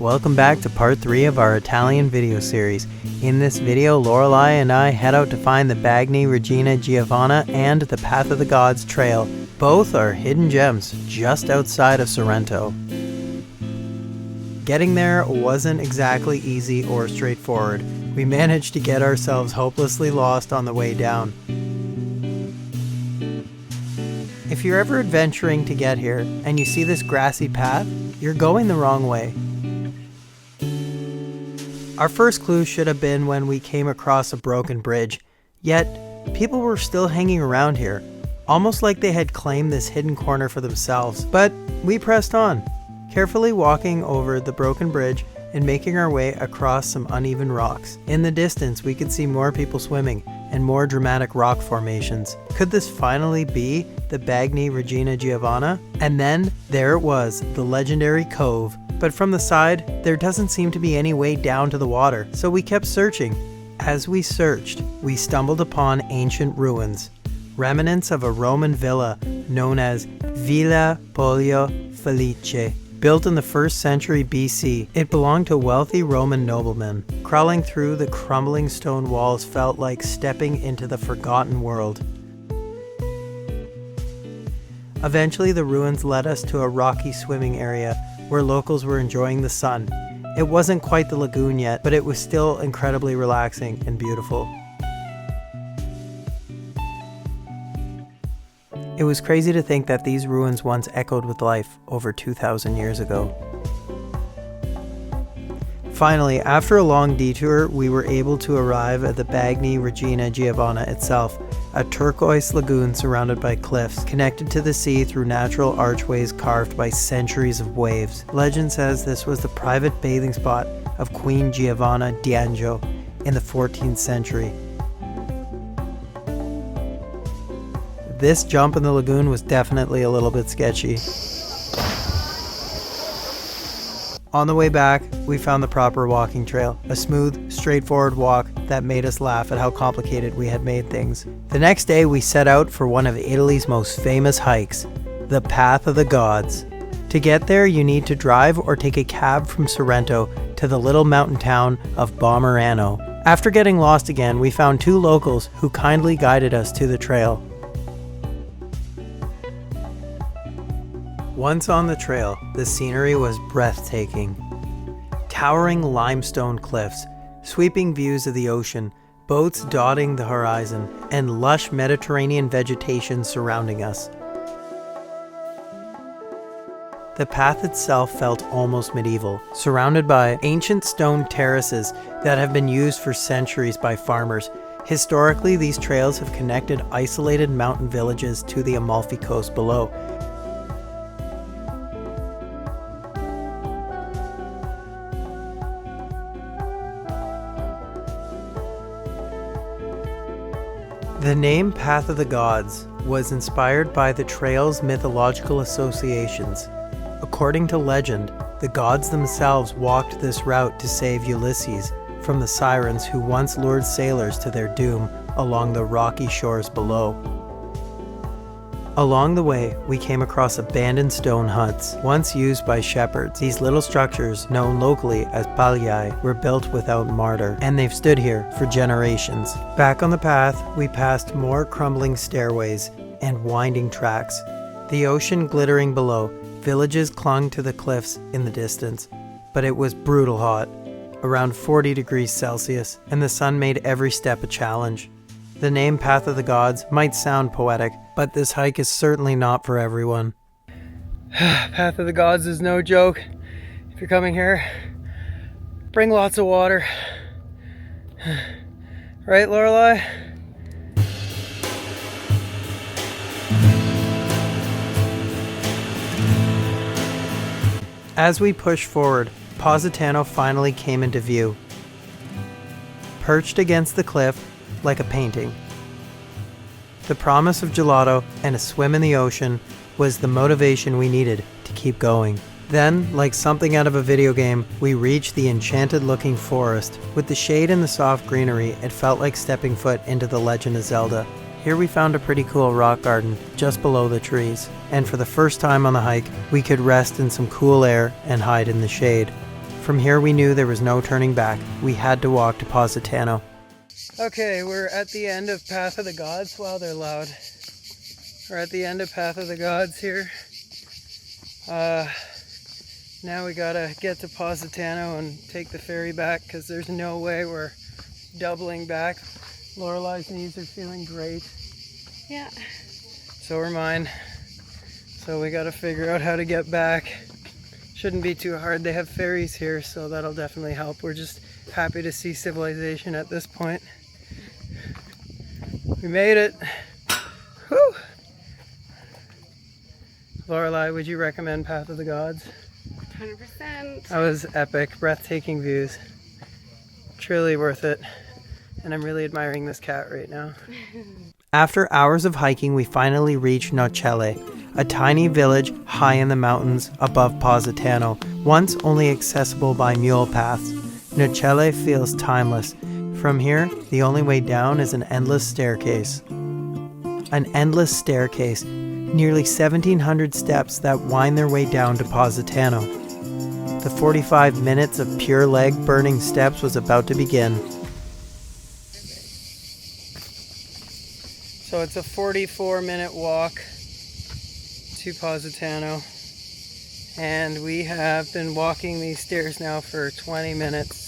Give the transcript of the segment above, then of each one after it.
Welcome back to part 3 of our Italian video series. In this video, Lorelai and I head out to find the Bagni Regina Giovanna and the Path of the Gods trail. Both are hidden gems just outside of Sorrento. Getting there wasn't exactly easy or straightforward. We managed to get ourselves hopelessly lost on the way down. If you're ever adventuring to get here and you see this grassy path, you're going the wrong way. Our first clue should have been when we came across a broken bridge, yet people were still hanging around here, almost like they had claimed this hidden corner for themselves. But we pressed on, carefully walking over the broken bridge and making our way across some uneven rocks. In the distance, we could see more people swimming and more dramatic rock formations. Could this finally be the Bagni Regina Giovanna? And then there it was, the legendary cove. But from the side, there doesn't seem to be any way down to the water, so we kept searching. As we searched, we stumbled upon ancient ruins, remnants of a Roman villa known as Villa Poggio Felice. Built in the 1st century BC, it belonged to wealthy Roman noblemen. Crawling through the crumbling stone walls felt like stepping into the forgotten world. Eventually, the ruins led us to a rocky swimming area where locals were enjoying the sun. It wasn't quite the lagoon yet, but it was still incredibly relaxing and beautiful. It was crazy to think that these ruins once echoed with life over 2,000 years ago. Finally, after a long detour, we were able to arrive at the Bagni Regina Giovanna itself, a turquoise lagoon surrounded by cliffs, connected to the sea through natural archways carved by centuries of waves. Legend says this was the private bathing spot of Queen Giovanna d'Angio in the 14th century. This jump in the lagoon was definitely a little bit sketchy. On the way back, we found the proper walking trail, a smooth, straightforward walk that made us laugh at how complicated we had made things. The next day, we set out for one of Italy's most famous hikes, the Path of the Gods. To get there, you need to drive or take a cab from Sorrento to the little mountain town of Bagni. After getting lost again, we found 2 locals who kindly guided us to the trail. Once on the trail, the scenery was breathtaking. Towering limestone cliffs, sweeping views of the ocean, boats dotting the horizon, and lush Mediterranean vegetation surrounding us. The path itself felt almost medieval, surrounded by ancient stone terraces that have been used for centuries by farmers. Historically, these trails have connected isolated mountain villages to the Amalfi Coast below. The name Path of the Gods was inspired by the trail's mythological associations. According to legend, the gods themselves walked this route to save Ulysses from the sirens who once lured sailors to their doom along the rocky shores below. Along the way, we came across abandoned stone huts, once used by shepherds. These little structures, known locally as palii, were built without mortar, and they've stood here for generations. Back on the path, we passed more crumbling stairways and winding tracks. The ocean glittering below, villages clung to the cliffs in the distance, but it was brutal hot, around 40 degrees Celsius, and the sun made every step a challenge. The name Path of the Gods might sound poetic, but this hike is certainly not for everyone. Path of the Gods is no joke. If you're coming here, bring lots of water. Right, Lorelai? As we pushed forward, Positano finally came into view. Perched against the cliff, like a painting. The promise of gelato and a swim in the ocean was the motivation we needed to keep going. Then, like something out of a video game, we reached the enchanted-looking forest. With the shade and the soft greenery, it felt like stepping foot into The Legend of Zelda. Here we found a pretty cool rock garden just below the trees, and for the first time on the hike, we could rest in some cool air and hide in the shade. For From here we knew there was no turning back. We had to walk to Positano. Okay, we're at the end of Path of the Gods. Wow, they're loud. We're at the end of Path of the Gods here. Now we gotta get to Positano and take the ferry back because there's no way we're doubling back. Lorelai's knees are feeling great. Yeah. So are mine. So we gotta figure out how to get back. Shouldn't be too hard. They have ferries here, so that'll definitely help. We're just happy to see civilization at this point. We made it. Whew. Lorelai, would you recommend Path of the Gods? 100%. That was epic, breathtaking views. Truly worth it. And I'm really admiring this cat right now. After hours of hiking, we finally reached Nocelle, a tiny village high in the mountains above Positano, once only accessible by mule paths. Nocelle feels timeless. From here, the only way down is an endless staircase. An endless staircase, nearly 1,700 steps that wind their way down to Positano. The 45 minutes of pure leg-burning steps was about to begin. So it's a 44-minute walk to Positano, and we have been walking these stairs now for 20 minutes.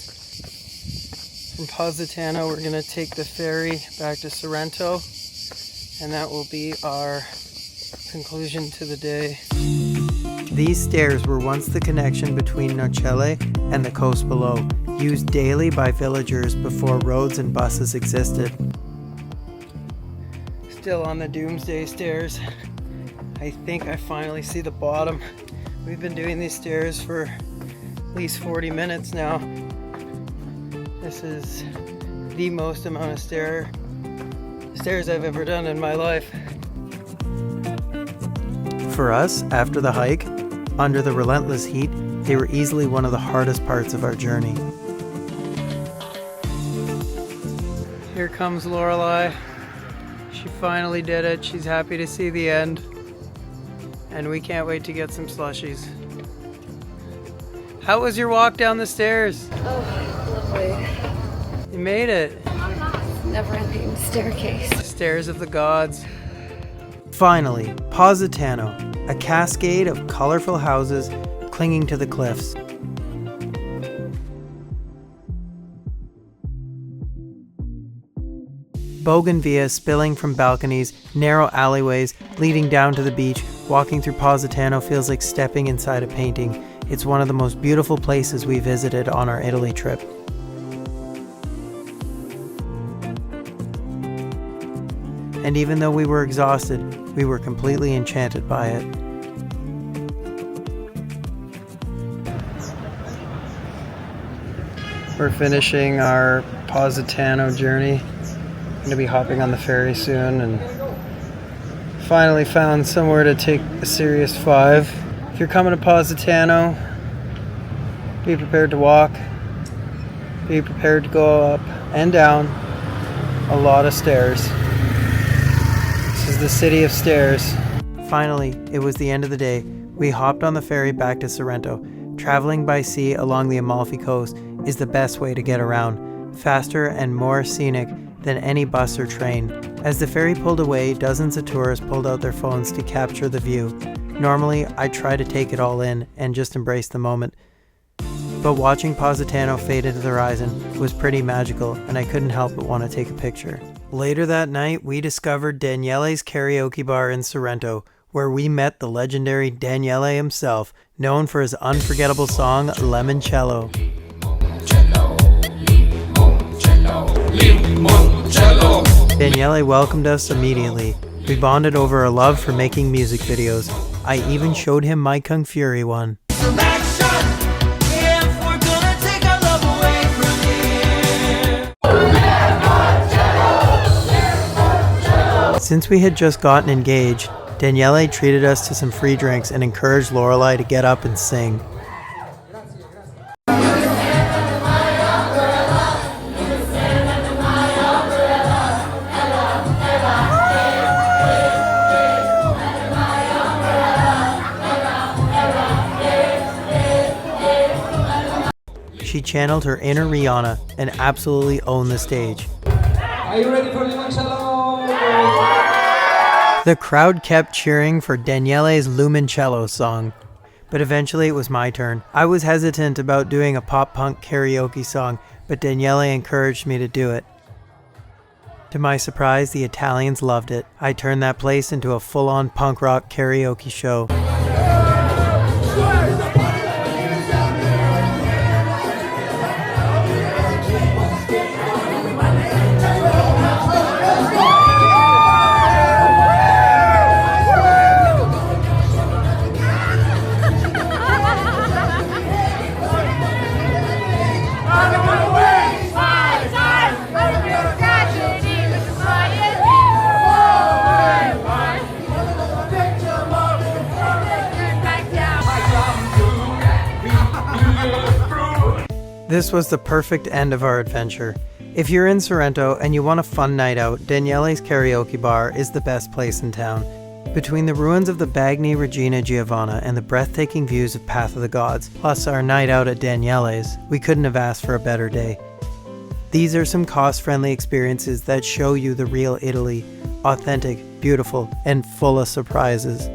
From Positano, we're going to take the ferry back to Sorrento, and that will be our conclusion to the day. These stairs were once the connection between Nocelle and the coast below, used daily by villagers before roads and buses existed. Still on the doomsday stairs. I think I finally see the bottom. We've been doing these stairs for at least 40 minutes now. This is the most amount of stairs I've ever done in my life. For us, after the hike, under the relentless heat, they were easily one of the hardest parts of our journey. Here comes Lorelai. She finally did it. She's happy to see the end. And we can't wait to get some slushies. How was your walk down the stairs? Oh, lovely. You made it. Never-ending staircase. Stairs of the gods. Finally, Positano, a cascade of colorful houses clinging to the cliffs. Bougainvillea spilling from balconies, narrow alleyways leading down to the beach. Walking through Positano feels like stepping inside a painting. It's one of the most beautiful places we visited on our Italy trip. And even though we were exhausted, we were completely enchanted by it. We're finishing our Positano journey. I'm going to be hopping on the ferry soon and finally found somewhere to take a serious 5. If you're coming to Positano, be prepared to walk. Be prepared to go up and down a lot of stairs. This is the city of stairs. Finally, it was the end of the day. We hopped on the ferry back to Sorrento. Traveling by sea along the Amalfi Coast is the best way to get around, faster and more scenic than any bus or train. As the ferry pulled away, dozens of tourists pulled out their phones to capture the view. Normally, I try to take it all in and just embrace the moment. But watching Positano fade into the horizon was pretty magical, and I couldn't help but want to take a picture. Later that night, we discovered Daniele's karaoke bar in Sorrento, where we met the legendary Daniele himself, known for his unforgettable song Limoncello. Daniele welcomed us immediately. We bonded over a love for making music videos. I even showed him my Kung Fury one. Since we had just gotten engaged, Daniele treated us to some free drinks and encouraged Lorelai to get up and sing. She channeled her inner Rihanna and absolutely owned the stage. Are you ready for limoncello? The crowd kept cheering for Daniele's Limoncello song, but eventually it was my turn. I was hesitant about doing a pop-punk karaoke song, but Daniele encouraged me to do it. To my surprise, the Italians loved it. I turned that place into a full-on punk rock karaoke show. This was the perfect end of our adventure. If you're in Sorrento and you want a fun night out, Daniele's Karaoke Bar is the best place in town. Between the ruins of the Bagni Regina Giovanna and the breathtaking views of Path of the Gods, plus our night out at Daniele's, we couldn't have asked for a better day. These are some cost-friendly experiences that show you the real Italy, authentic, beautiful, and full of surprises.